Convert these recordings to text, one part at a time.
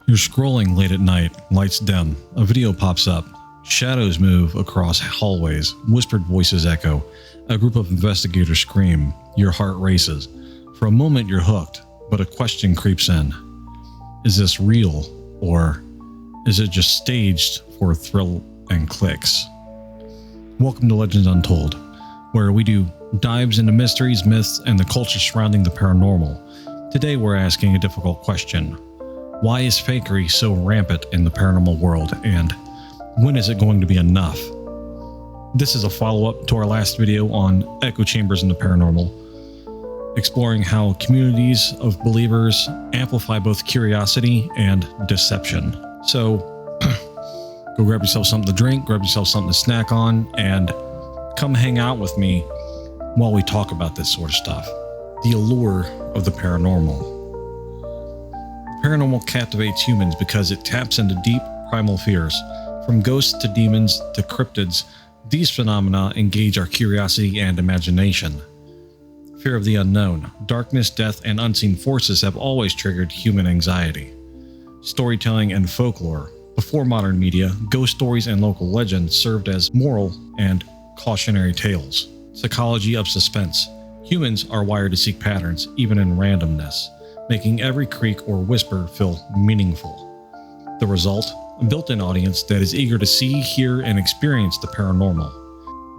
You're scrolling late at night, lights dim, a video pops up, shadows move across hallways, whispered voices echo, a group of investigators scream, your heart races. For a moment you're hooked, but a question creeps in. Is this real, or is it just staged for thrill and clicks? Welcome to Legends Untold, where we do dives into mysteries, myths, and the culture surrounding the paranormal. Today we're asking a difficult question. Why is fakery so rampant in the paranormal world, and when is it going to be enough? This is a follow-up to our last video on echo chambers in the paranormal, exploring how communities of believers amplify both curiosity and deception. So go grab yourself something to drink, grab yourself something to snack on, and come hang out with me while we talk about this sort of stuff. The allure of the paranormal. Paranormal captivates humans because it taps into deep primal fears. From ghosts to demons to cryptids, these phenomena engage our curiosity and imagination. Fear of the unknown, darkness, death, and unseen forces have always triggered human anxiety. Storytelling and folklore. Before modern media, ghost stories and local legends served as moral and cautionary tales. Psychology of suspense. Humans are wired to seek patterns, even in randomness, making every creak or whisper feel meaningful. The result? A built-in audience that is eager to see, hear, and experience the paranormal.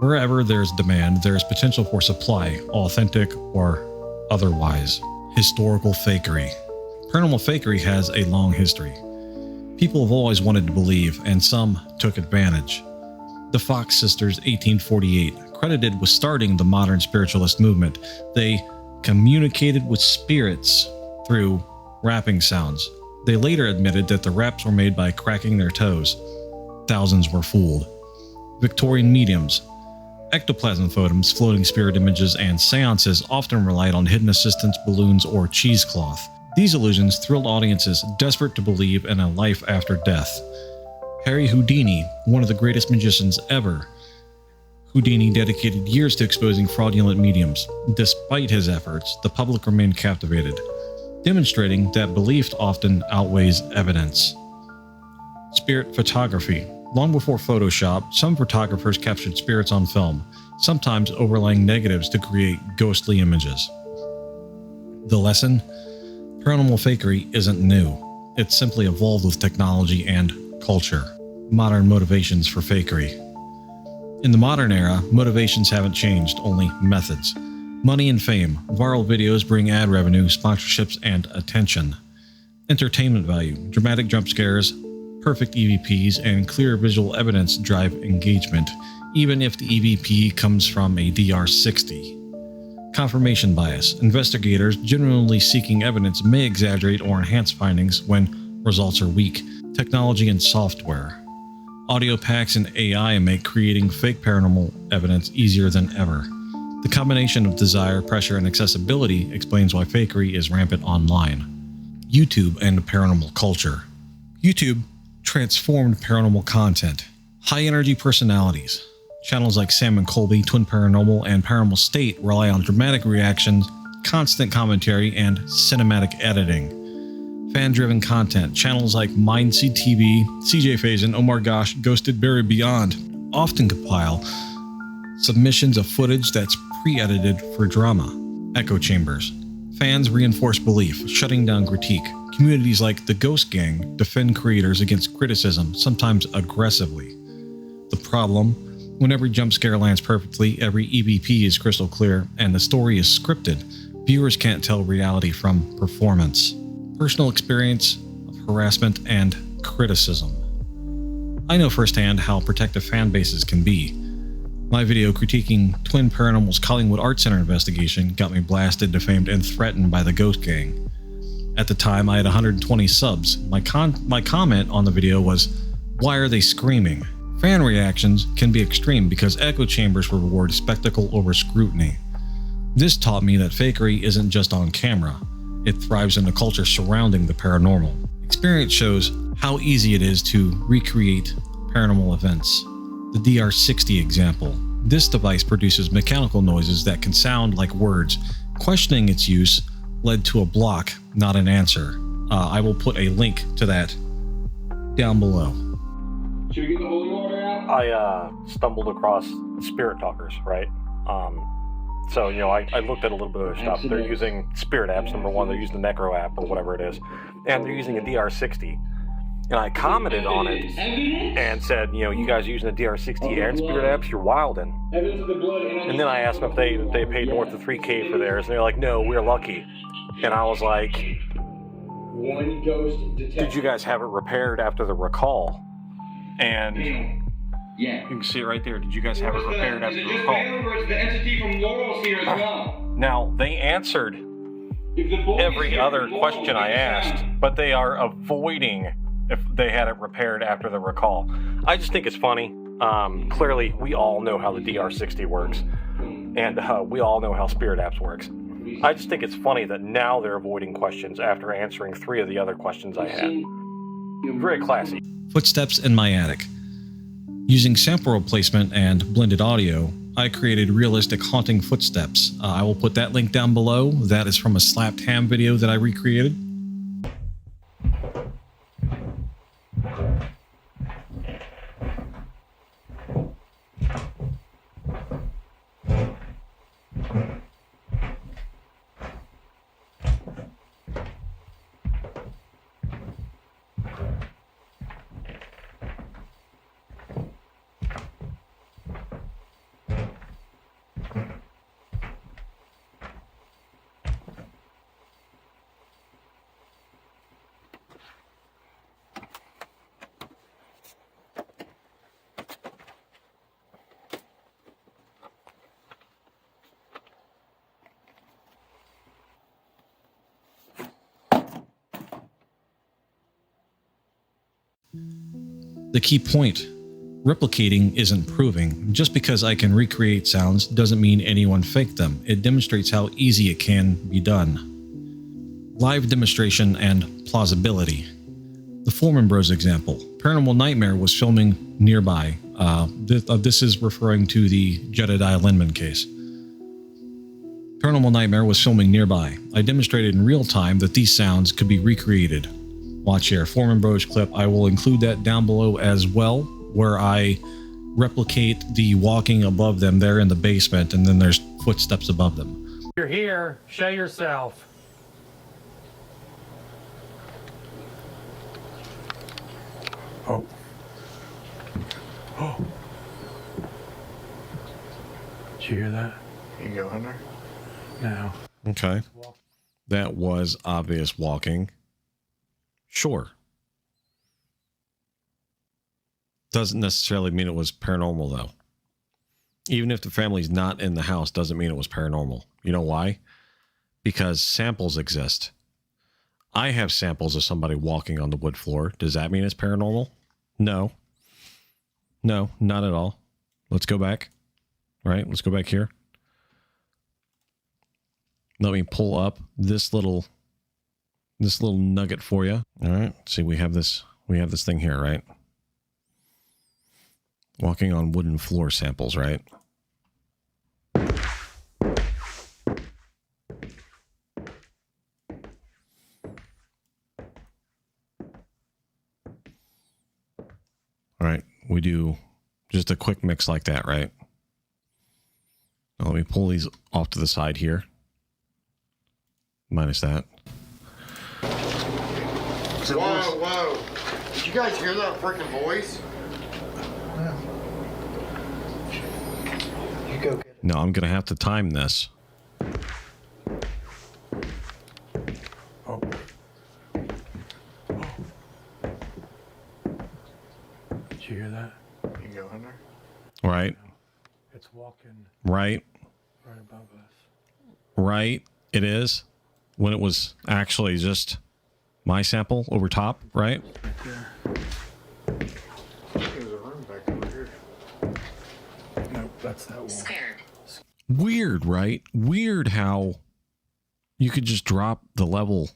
Wherever there's demand, there is potential for supply, authentic or otherwise. Historical fakery. Paranormal fakery has a long history. People have always wanted to believe, and some took advantage. The Fox sisters, 1848, credited with starting the modern spiritualist movement. They communicated with spirits through rapping sounds. They later admitted that the raps were made by cracking their toes. Thousands were fooled. Victorian mediums. Ectoplasm photoms, floating spirit images, and seances often relied on hidden assistants, balloons, or cheesecloth. These illusions thrilled audiences desperate to believe in a life after death. Harry Houdini, one of the greatest magicians ever. Houdini dedicated years to exposing fraudulent mediums. Despite his efforts, the public remained captivated, demonstrating that belief often outweighs evidence. Spirit photography. Long before Photoshop, some photographers captured spirits on film, sometimes overlaying negatives to create ghostly images. The lesson? Paranormal fakery isn't new. It simply evolved with technology and culture. Modern motivations for fakery. In the modern era, motivations haven't changed, only methods. Money and fame. Viral videos bring ad revenue, sponsorships, and attention. Entertainment value. Dramatic jump scares, perfect EVPs, and clear visual evidence drive engagement, even if the EVP comes from a DR60. Confirmation bias. Investigators, genuinely seeking evidence, may exaggerate or enhance findings when results are weak. Technology and software. Audio packs and AI make creating fake paranormal evidence easier than ever. The combination of desire, pressure, and accessibility explains why fakery is rampant online. YouTube and paranormal culture. YouTube transformed paranormal content. High-energy personalities. Channels like Sam and Colby, Twin Paranormal, and Paranormal State rely on dramatic reactions, constant commentary, and cinematic editing. Fan-driven content. Channels like Mindseed TV, CJ Faison, Oh My Gosh, Ghosted, Buried Beyond often compile submissions of footage that's pre-edited for drama. Echo chambers. Fans reinforce belief, shutting down critique. Communities like the Ghost Gang defend creators against criticism, sometimes aggressively. The problem? When every jump scare lands perfectly, every EVP is crystal clear, and the story is scripted, viewers can't tell reality from performance. Personal experience of harassment and criticism. I know firsthand how protective fan bases can be. My video critiquing Twin Paranormal's Collingwood Art Center investigation got me blasted, defamed, and threatened by the Ghost Gang. At the time, I had 120 subs. My comment on the video was, "Why are they screaming?" Fan reactions can be extreme because echo chambers reward spectacle over scrutiny. This taught me that fakery isn't just on camera. It thrives in the culture surrounding the paranormal. Experience shows how easy it is to recreate paranormal events. The DR60 example. This device produces mechanical noises that can sound like words. Questioning its use led to a block, not an answer. I will put a link to that down below. Should we get the holy water out? I stumbled across Spirit Talkers, right? So, you know, I looked at a little bit of stuff. They're using Spirit apps, number one. They're using the Necro app or whatever it is. And they're using a DR60. And I commented on it and said, you know, you guys are using a DR60 and Spirit apps, you're wildin'. And then I asked them if they paid north of $3K for theirs. And they're like, no, we're lucky. And I was like, did you guys have it repaired after the recall? And yeah, you can see it right there. Did you guys have it repaired after the recall? The entity from Laurel's here as well. Now, they answered every other question I asked, but they are avoiding if they had it repaired after the recall. I just think it's funny. Clearly, we all know how the DR60 works, and we all know how Spirit Apps works. I just think it's funny that now they're avoiding questions after answering 3 of the other questions I had. Very classy. Footsteps in my attic. Using sample replacement and blended audio, I created realistic haunting footsteps. I will put that link down below. That is from a slapped ham video that I recreated. The key point, replicating isn't proving. Just because I can recreate sounds doesn't mean anyone faked them. It demonstrates how easy it can be done. Live demonstration and plausibility. The Fourman Bros example. Paranormal Nightmare was filming nearby. This is referring to the Jedediah Lindman case. Paranormal Nightmare was filming nearby. I demonstrated in real time that these sounds could be recreated. Watch here, Fourman Bros clip. I will include that down below as well, where I replicate the walking above them there in the basement, and then there's footsteps above them. You're here, show yourself. Oh. Oh. Did you hear that? You go in there? No. Okay. That was obvious walking. Sure. Doesn't necessarily mean it was paranormal, though. Even if the family's not in the house, doesn't mean it was paranormal. You know why? Because samples exist. I have samples of somebody walking on the wood floor. Does that mean it's paranormal? No. No, not at all. Let's go back. Right? Let's go back here. Let me pull up this little nugget for you. All right. See, we have this thing here, right? Walking on wooden floor samples, right? All right. We do just a quick mix like that, right? Now let me pull these off to the side here. Minus that. Whoa. Did you guys hear that freaking voice? You go get it. No, I'm going to have to time this. Oh. Did you hear that? You go in there? Right. It's walking Right. right above us. Right. It is. When it was actually just my sample over top, right? Right there. There's a room back over here. Nope, that's that wall. Scared. Weird, right? Weird how you could just drop the level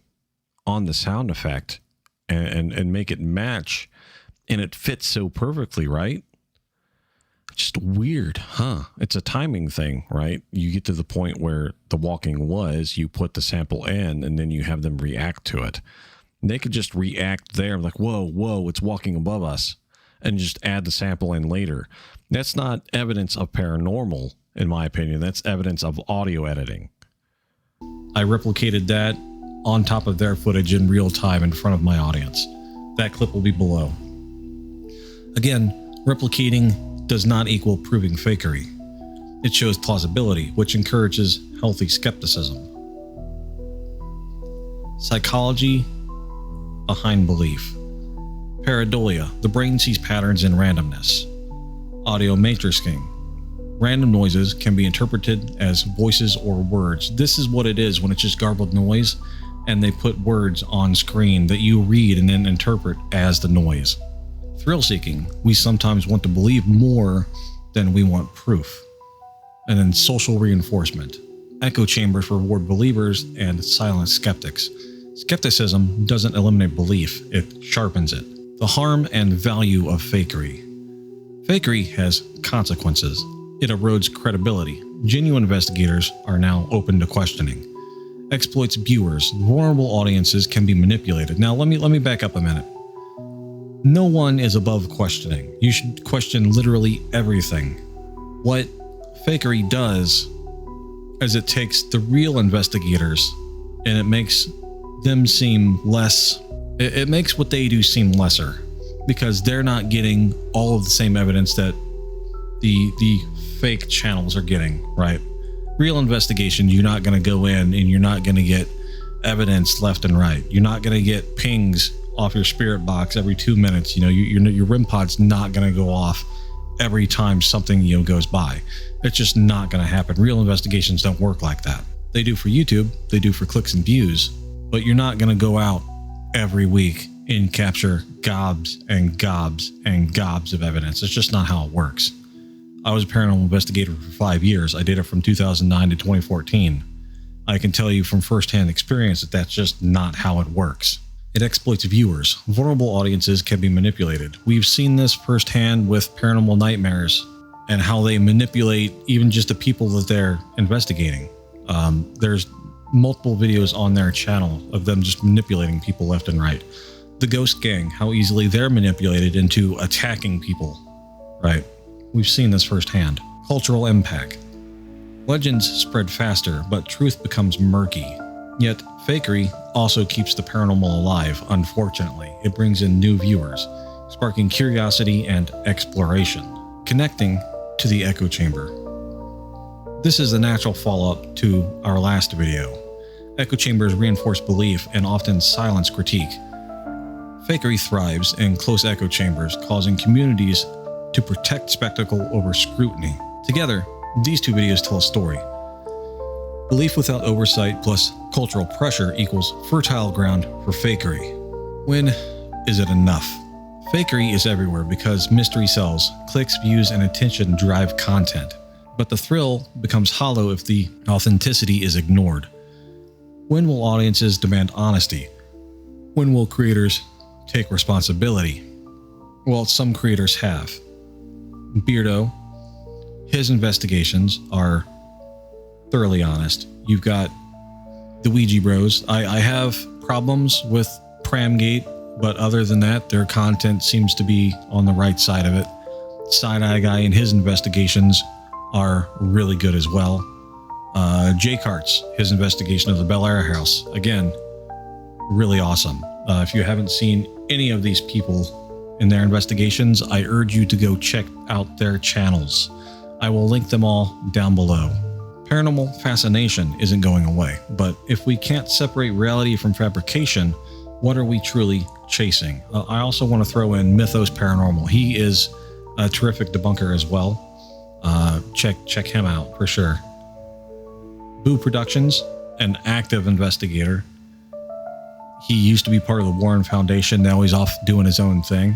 on the sound effect and make it match, and it fits so perfectly, right? Just weird, huh? It's a timing thing, right? You get to the point where the walking was, you put the sample in, and then you have them react to it. They could just react there, like, whoa, it's walking above us, and just add the sample in later. That's not evidence of paranormal, in my opinion. That's evidence of audio editing. I replicated that on top of their footage in real time in front of my audience. That clip will be below. Again, replicating does not equal proving fakery. It shows plausibility, which encourages healthy skepticism. Psychology behind belief. Pareidolia, the brain sees patterns in randomness. Audio matrixing. Random noises can be interpreted as voices or words. This is what it is when it's just garbled noise and they put words on screen that you read and then interpret as the noise. Thrill seeking. We sometimes want to believe more than we want proof. And then social reinforcement. Echo chambers reward believers and silence skeptics. Skepticism doesn't eliminate belief, it sharpens it. The harm and value of fakery. Fakery has consequences. It erodes credibility. Genuine investigators are now open to questioning. Exploits viewers. Vulnerable audiences can be manipulated. Now let me back up a minute. No one is above questioning. You should question literally everything. What fakery does is it takes the real investigators and it makes them seem less. It makes what they do seem lesser because they're not getting all of the same evidence that the fake channels are getting, right? Real investigation, you're not going to go in and you're not going to get evidence left and right. You're not going to get pings off your spirit box every 2 minutes. You know, your REM pod's not going to go off every time something, you know, goes by. It's just not going to happen. Real investigations don't work like that. They do for YouTube, they do for clicks and views, but you're not going to go out every week and capture gobs and gobs and gobs of evidence. It's just not how it works. I was a paranormal investigator for 5 years. I did it from 2009 to 2014. I can tell you from firsthand experience that that's just not how it works. It exploits viewers. Vulnerable audiences can be manipulated. We've seen this firsthand with Paranormal Nightmares and how they manipulate even just the people that they're investigating. There's multiple videos on their channel of them just manipulating people left and right. The Ghost Gang, how easily they're manipulated into attacking people, right? We've seen this firsthand. Cultural impact. Legends spread faster, but truth becomes murky. Yet, fakery also keeps the paranormal alive, unfortunately. It brings in new viewers, sparking curiosity and exploration, connecting to the echo chamber. This is the natural follow-up to our last video. Echo chambers reinforce belief and often silence critique. Fakery thrives in close echo chambers, causing communities to protect spectacle over scrutiny. Together, these two videos tell a story. Belief without oversight plus cultural pressure equals fertile ground for fakery. When is it enough? Fakery is everywhere because mystery sells, clicks, views, and attention drive content. But the thrill becomes hollow if the authenticity is ignored. When will audiences demand honesty? When will creators take responsibility? Well, some creators have. Beardo, his investigations are thoroughly honest. You've got the Ouija Bros. I have problems with Pramgate, but other than that, their content seems to be on the right side of it. Side-Eye Guy and his investigations are really good as well. Jay Cart's, his investigation of the Bel Air house, again, really awesome. If you haven't seen any of these people in their investigations, I urge you to go check out their channels. I will link them all down below. Paranormal fascination isn't going away, but if we can't separate reality from fabrication, what are we truly chasing? I also want to throw in Mythos Paranormal. He is a terrific debunker as well. Check him out for sure. Boo Productions, an active investigator. He used to be part of the Warren Foundation. Now he's off doing his own thing.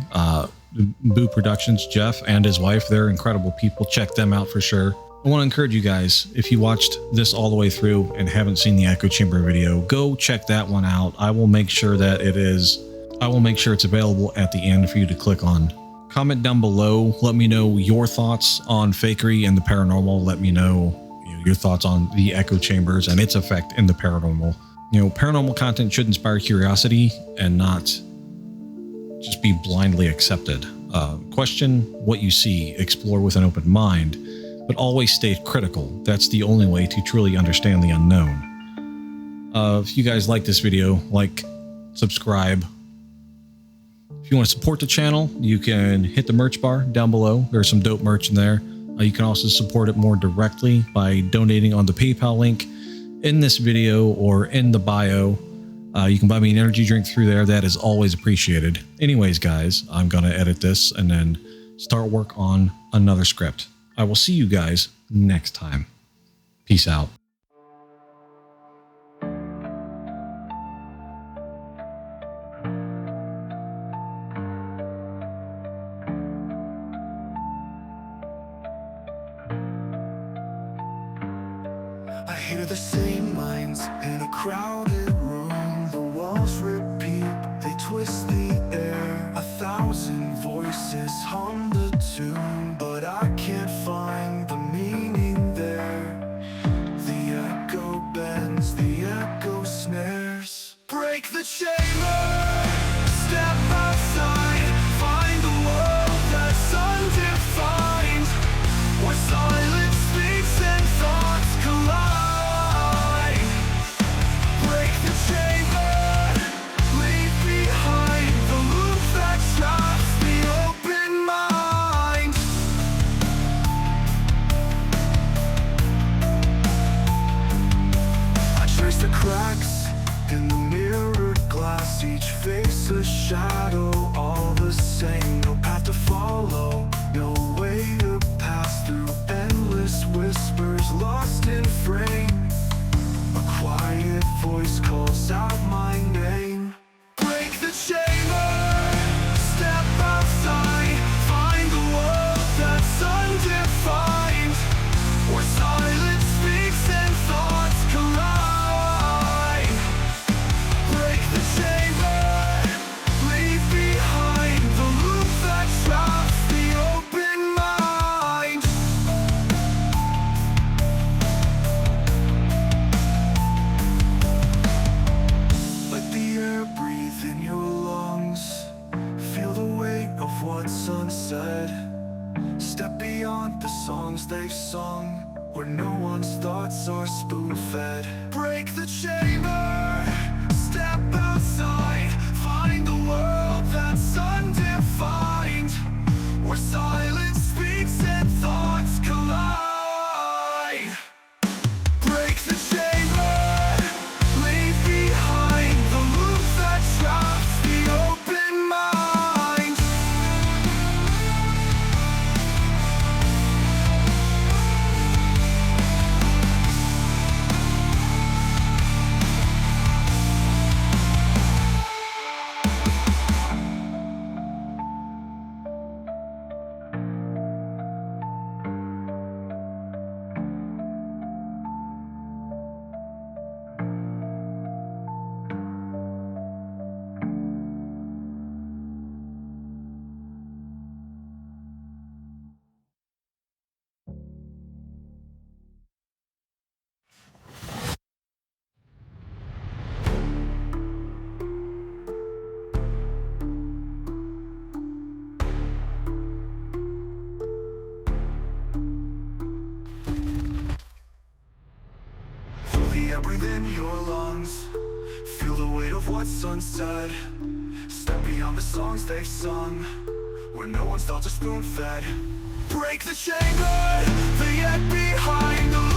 Boo Productions, Jeff and his wife, they're incredible people. Check them out for sure. I want to encourage you guys, if you watched this all the way through and haven't seen the Echo Chamber video, go check that one out. I will make sure that it's available at the end for you to click on. Comment down below. Let me know your thoughts on fakery and the paranormal. Let me know your thoughts on the echo chambers and its effect in the paranormal. Paranormal content should inspire curiosity and not just be blindly accepted. Question what you see, explore with an open mind, but always stay critical. That's the only way to truly understand the unknown. If you guys like this video, like, subscribe. If you want to support the channel, you can hit the merch bar down below. There's some dope merch in there. You can also support it more directly by donating on the PayPal link in this video or in the bio. You can buy me an energy drink through there. That is always appreciated. Anyways, guys, I'm going to edit this and then start work on another script. I will see you guys next time. Peace out. I hear the same lines in a crowded room. The walls repeat, they twist the air. 1,000 voices hum the tune, but I can't find the meaning there. The echo bends, the echo snares. Break the chamber, step outside, find the world that's undefined, where silence speaks and thoughts collide. Break the chamber, leave behind the loop that traps the open mind. I trace the cracks in the mirrored glass, each face a shadow, all the same. No path to follow, no way to pass through endless whispers lost in frame. A quiet voice calls out my name. Break the chamber, step outside, find the world that's undefined, where silence speaks and thoughts collide. Break the chamber, leave behind the loop that traps the open mind. Let the air breathe in your lungs. Feel the weight of what's unsaid. Step beyond the songs they've sung, where no one's thoughts are spoon-fed. Break the chamber, step outside, find the world that's undefined, where silence speaks and thoughts collide. Break the chamber, leave behind the loop that traps the open mind. Feel the air breathe in your lungs. Feel the weight of what's unsaid. Step beyond the songs they've sung, where no one's thoughts are spoon-fed. Break the chamber, the yet behind the